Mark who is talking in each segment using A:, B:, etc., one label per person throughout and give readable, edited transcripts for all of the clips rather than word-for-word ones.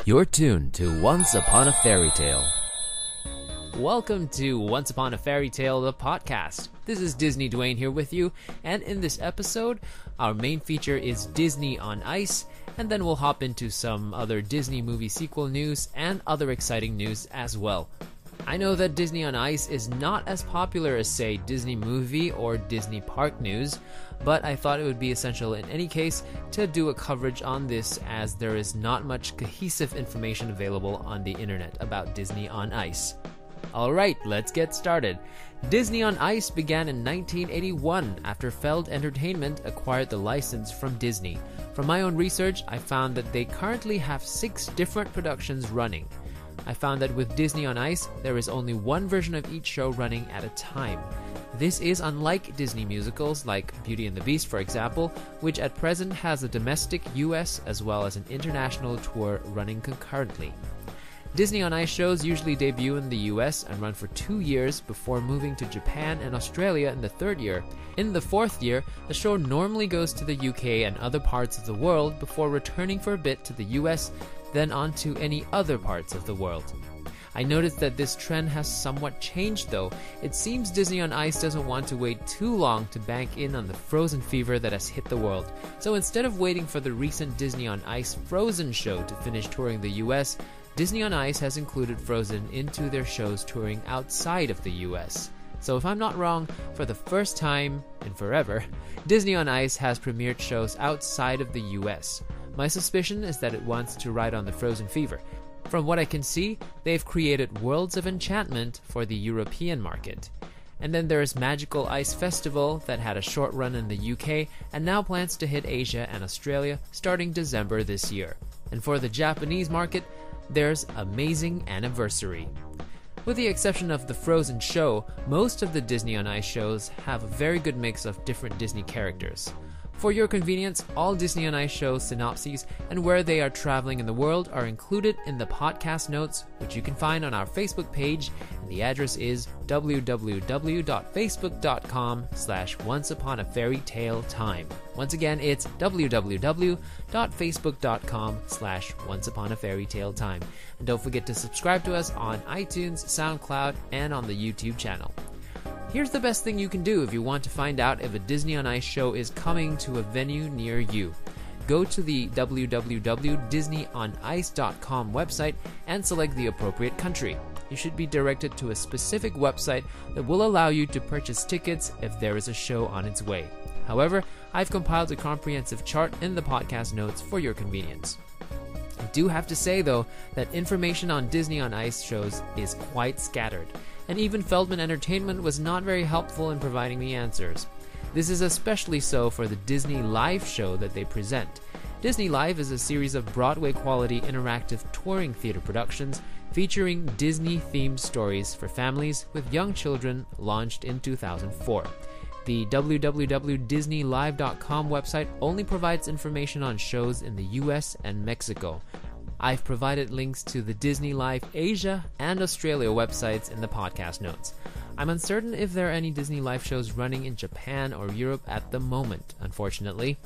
A: You're tuned to Once Upon a Fairy Tale. Welcome to Once Upon a Fairy Tale, the podcast. This is Disney Dwayne here with you, and in this episode, our main feature is Disney on Ice, and then we'll hop into some other Disney movie sequel news and other exciting news as well. I know that Disney on Ice is not as popular as, say, Disney Movie or Disney Park News, but I thought it would be essential in any case to do a coverage on this, as there is not much cohesive information available on the internet about Disney on Ice. Alright, let's get started. Disney on Ice began in 1981 after Feld Entertainment acquired the license from Disney. From my own research, I found that they currently have 6 different productions running. I found that with Disney on Ice, there is only one version of each show running at a time. This is unlike Disney musicals like Beauty and the Beast, for example, which at present has a domestic US as well as an international tour running concurrently. Disney on Ice shows usually debut in the US and run for 2 years before moving to Japan and Australia in the 3rd year. In the 4th year, the show normally goes to the UK and other parts of the world before returning for a bit to the US, then on to any other parts of the world. I noticed that this trend has somewhat changed though. It seems Disney on Ice doesn't want to wait too long to bank in on the Frozen fever that has hit the world. So instead of waiting for the recent Disney on Ice Frozen show to finish touring the US, Disney on Ice has included Frozen into their shows touring outside of the US. So if I'm not wrong, for the first time in forever, Disney on Ice has premiered shows outside of the US. My suspicion is that it wants to ride on the Frozen fever. From what I can see, they've created Worlds of Enchantment for the European market. And then there's Magical Ice Festival that had a short run in the UK and now plans to hit Asia and Australia starting December this year. And for the Japanese market, there's Amazing Anniversary. With the exception of the Frozen show, most of the Disney on Ice shows have a very good mix of different Disney characters. For your convenience, all Disney on Ice show synopses and where they are traveling in the world are included in the podcast notes, which you can find on our Facebook page, and the address is www.facebook.com/onceuponafairytaletime. Once again, it's www.facebook.com/onceuponafairytaletime. And don't forget to subscribe to us on iTunes, SoundCloud, and on the YouTube channel. Here's the best thing you can do if you want to find out if a Disney on Ice show is coming to a venue near you. Go to the www.disneyonice.com website and select the appropriate country. You should be directed to a specific website that will allow you to purchase tickets if there is a show on its way. However, I've compiled a comprehensive chart in the podcast notes for your convenience. I do have to say though that information on Disney on Ice shows is quite scattered, and even Feldman Entertainment was not very helpful in providing me answers. This is especially so for the Disney Live show that they present. Disney Live is a series of Broadway-quality interactive touring theater productions featuring Disney-themed stories for families with young children, launched in 2004. The www.disneylive.com website only provides information on shows in the US and Mexico. I've provided links to the Disney Live Asia and Australia websites in the podcast notes. I'm uncertain if there are any Disney Live shows running in Japan or Europe at the moment, unfortunately.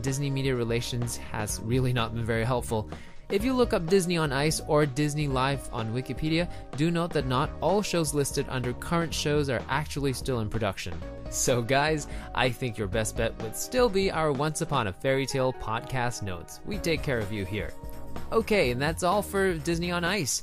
A: Disney Media Relations has really not been very helpful. If you look up Disney on Ice or Disney Live on Wikipedia, do note that not all shows listed under current shows are actually still in production. So guys, I think your best bet would still be our Once Upon a Fairy Tale podcast notes. We take care of you here. Okay, and that's all for Disney on Ice.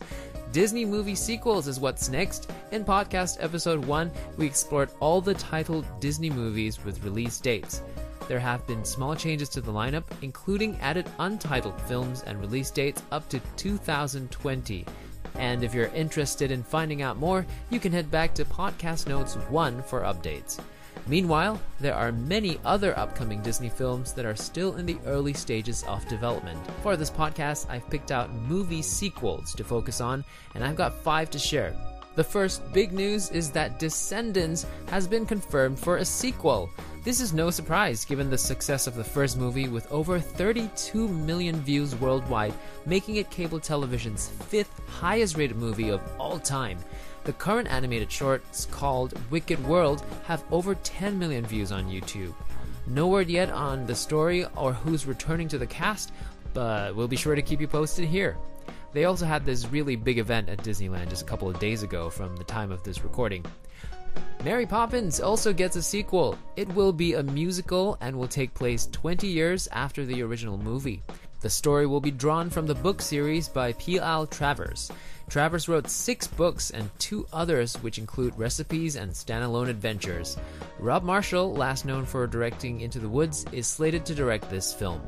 A: Disney movie sequels is what's next. In podcast episode 1, we explored all the titled Disney movies with release dates. There have been small changes to the lineup, including added untitled films and release dates up to 2020. And if you're interested in finding out more, you can head back to podcast notes 1 for updates. Meanwhile, there are many other upcoming Disney films that are still in the early stages of development. For this podcast, I've picked out movie sequels to focus on, and I've got 5 to share. The first big news is that Descendants has been confirmed for a sequel. This is no surprise given the success of the first movie, with over 32 million views worldwide, making it cable television's 5th highest rated movie of all time. The current animated shorts, called Wicked World, have over 10 million views on YouTube. No word yet on the story or who's returning to the cast, but we'll be sure to keep you posted here. They also had this really big event at Disneyland just a couple of days ago from the time of this recording. Mary Poppins also gets a sequel. It will be a musical and will take place 20 years after the original movie. The story will be drawn from the book series by P.L. Travers. Travers wrote 6 books and 2 others which include recipes and standalone adventures. Rob Marshall, last known for directing Into the Woods, is slated to direct this film.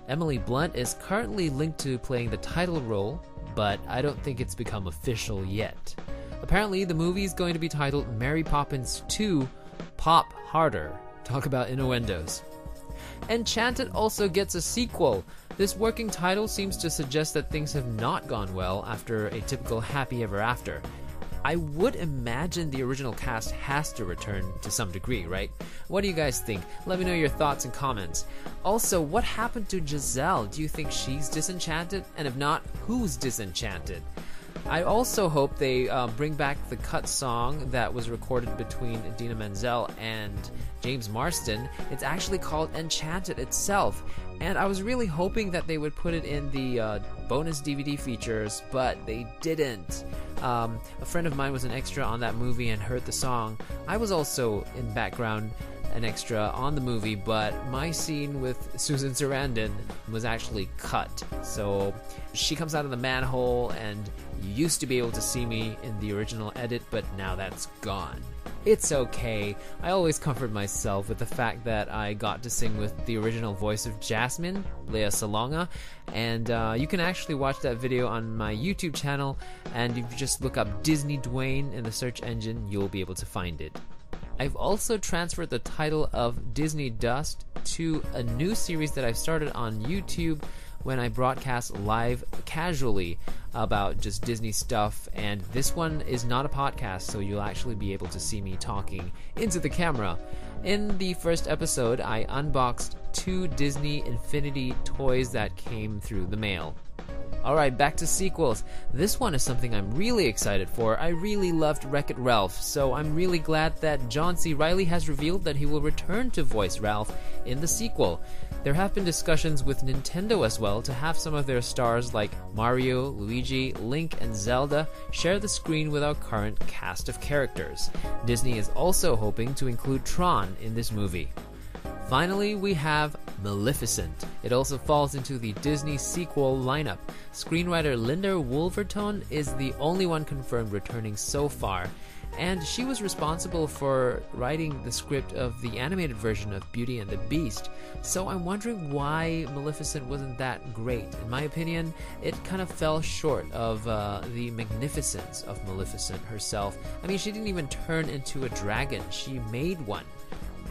A: Emily Blunt is currently linked to playing the title role, but I don't think it's become official yet. Apparently, the movie is going to be titled Mary Poppins 2 Pop Harder. Talk about innuendos. Enchanted also gets a sequel. This working title seems to suggest that things have not gone well after a typical happy ever after. I would imagine the original cast has to return to some degree, right? What do you guys think? Let me know your thoughts and comments. Also, what happened to Giselle? Do you think she's disenchanted? And if not, who's disenchanted? I also hope they bring back the cut song that was recorded between Idina Menzel and James Marsden. It's actually called Enchanted itself, and I was really hoping that they would put it in the bonus DVD features, but they didn't. A friend of mine was an extra on that movie and heard the song. I was also in background, an extra on the movie, but my scene with Susan Sarandon was actually cut. So she comes out of the manhole, and you used to be able to see me in the original edit, but now that's gone. It's okay. I always comfort myself with the fact that I got to sing with the original voice of Jasmine, Lea Salonga, and you can actually watch that video on my YouTube channel, and if you just look up Disney Dwayne in the search engine, you'll be able to find it. I've also transferred the title of Disney Dust to a new series that I've started on YouTube when I broadcast live casually about just Disney stuff, and this one is not a podcast, so you'll actually be able to see me talking into the camera. In the first episode, I unboxed 2 Disney Infinity toys that came through the mail. Alright, back to sequels. This one is something I'm really excited for. I really loved WreckIt Ralph, so I'm really glad that John C. Reilly has revealed that he will return to voice Ralph in the sequel. There have been discussions with Nintendo as well to have some of their stars like Mario, Luigi, Link, and Zelda share the screen with our current cast of characters. Disney is also hoping to include Tron in this movie. Finally, we have Maleficent. It also falls into the Disney sequel lineup. Screenwriter Linda Wolverton is the only one confirmed returning so far, and she was responsible for writing the script of the animated version of Beauty and the Beast. So I'm wondering why Maleficent wasn't that great. In my opinion, it kind of fell short of the magnificence of Maleficent herself. I mean, she didn't even turn into a dragon. She made one.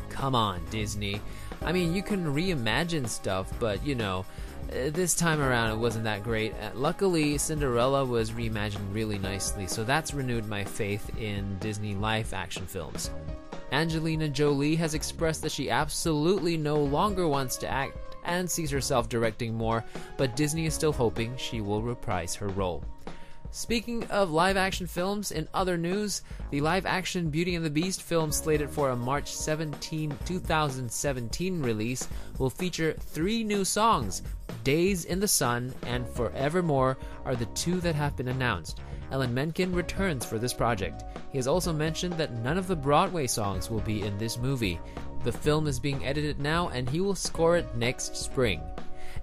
A: Come on, Disney. I mean, you can reimagine stuff, but you know, this time around it wasn't that great. Luckily, Cinderella was reimagined really nicely, so that's renewed my faith in Disney live-action films. Angelina Jolie has expressed that she absolutely no longer wants to act and sees herself directing more, but Disney is still hoping she will reprise her role. Speaking of live-action films, in other news, the live-action Beauty and the Beast film slated for a March 17, 2017 release will feature 3 new songs. Days in the Sun and Forevermore are the 2 that have been announced. Alan Menken returns for this project. He has also mentioned that none of the Broadway songs will be in this movie. The film is being edited now, and he will score it next spring.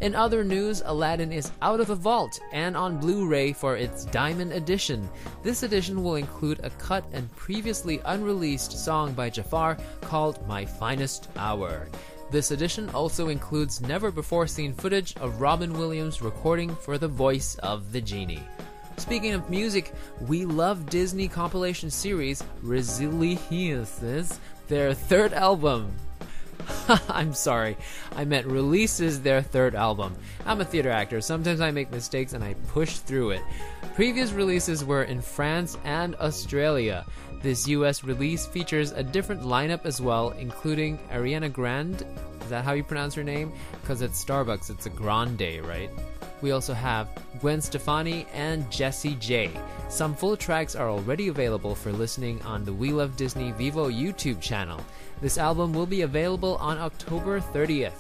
A: In other news, Aladdin is out of the vault and on Blu-ray for its Diamond Edition. This edition will include a cut and previously unreleased song by Jafar called My Finest Hour. This edition also includes never-before-seen footage of Robin Williams recording for the voice of the genie. Speaking of music, We Love Disney compilation series releases their 3rd album. I'm sorry, I meant releases their 3rd album. I'm a theater actor, sometimes I make mistakes and I push through it. Previous releases were in France and Australia. This US release features a different lineup as well, including Ariana Grande. Is that how you pronounce her name? Because at Starbucks it's a grande, right? We also have Gwen Stefani and Jessie J. Some full tracks are already available for listening on the We Love Disney Vivo YouTube channel. This album will be available on October 30th.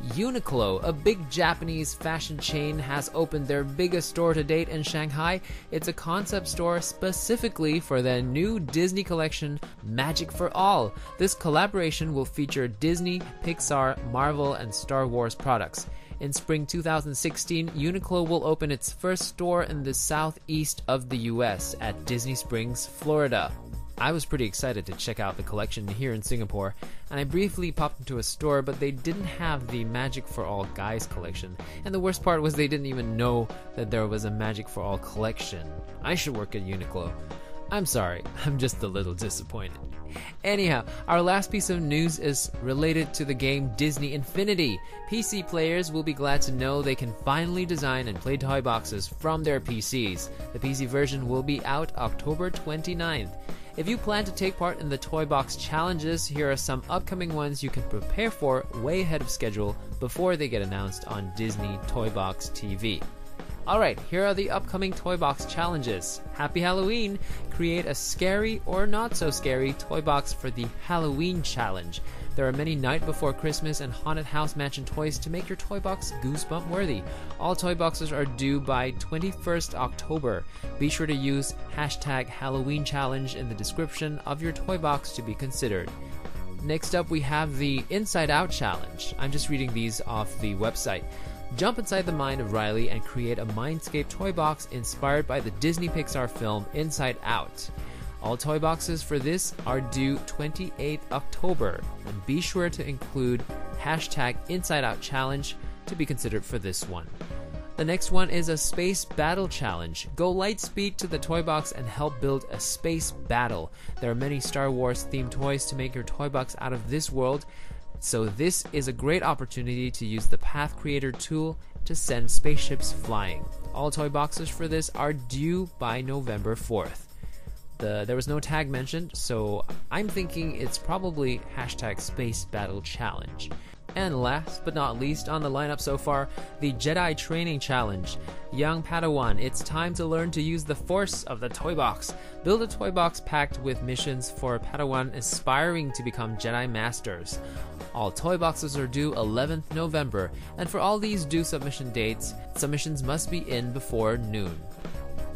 A: Uniqlo, a big Japanese fashion chain, has opened their biggest store to date in Shanghai. It's a concept store specifically for their new Disney collection, Magic for All. This collaboration will feature Disney, Pixar, Marvel, and Star Wars products. In spring 2016, Uniqlo will open its first store in the southeast of the US at Disney Springs, Florida. I was pretty excited to check out the collection here in Singapore, and I briefly popped into a store, but they didn't have the Magic for All Guys collection. And the worst part was they didn't even know that there was a Magic for All collection. I should work at Uniqlo. I'm sorry, I'm just a little disappointed. Anyhow, our last piece of news is related to the game Disney Infinity. PC players will be glad to know they can finally design and play toy boxes from their PCs. The PC version will be out October 29th. If you plan to take part in the Toy Box challenges, here are some upcoming ones you can prepare for way ahead of schedule before they get announced on Disney Toy Box TV. Alright, here are the upcoming Toy Box challenges. Happy Halloween! Create a scary or not so scary toy box for the Halloween challenge. There are many Night Before Christmas and Haunted House Mansion toys to make your toy box goosebump worthy. All toy boxes are due by 21st October. Be sure to use hashtag Halloween Challenge in the description of your toy box to be considered. Next up, we have the Inside Out Challenge. I'm just reading these off the website. Jump inside the mind of Riley and create a Mindscape toy box inspired by the Disney Pixar film Inside Out. All toy boxes for this are due 28th October, and be sure to include hashtag Inside Out Challenge to be considered for this one. The next one is a Space Battle Challenge. Go light speed to the toy box and help build a space battle. There are many Star Wars themed toys to make your toy box out of this world, so this is a great opportunity to use the Path Creator tool to send spaceships flying. All toy boxes for this are due by November 4th. There was no tag mentioned, so I'm thinking it's probably hashtag Space Battle Challenge. And last but not least on the lineup so far, the Jedi Training Challenge. Young Padawan, it's time to learn to use the force of the toy box. Build a toy box packed with missions for Padawan aspiring to become Jedi Masters. All toy boxes are due 11th November, and for all these due submission dates, submissions must be in before noon.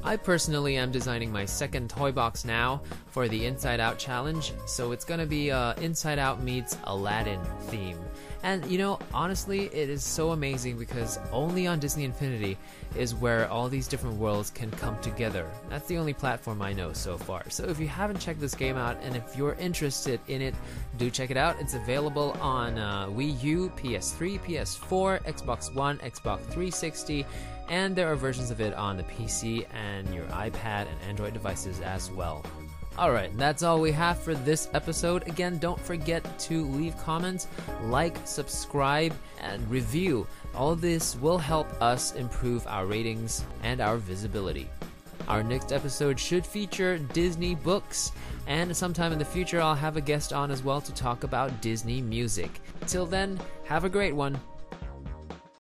A: I personally am designing my second toy box now for the Inside Out Challenge, so it's gonna be Inside Out meets Aladdin theme. And you know, honestly, it is so amazing because only on Disney Infinity is where all these different worlds can come together. That's the only platform I know so far. So if you haven't checked this game out and if you're interested in it, do check it out. It's available on Wii U, PS3, PS4, Xbox One, Xbox 360, and there are versions of it on the PC and your iPad and Android devices as well. Alright, that's all we have for this episode. Again, don't forget to leave comments, like, subscribe, and review. All of this will help us improve our ratings and our visibility. Our next episode should feature Disney books, and sometime in the future I'll have a guest on as well to talk about Disney music. Till then, have a great one.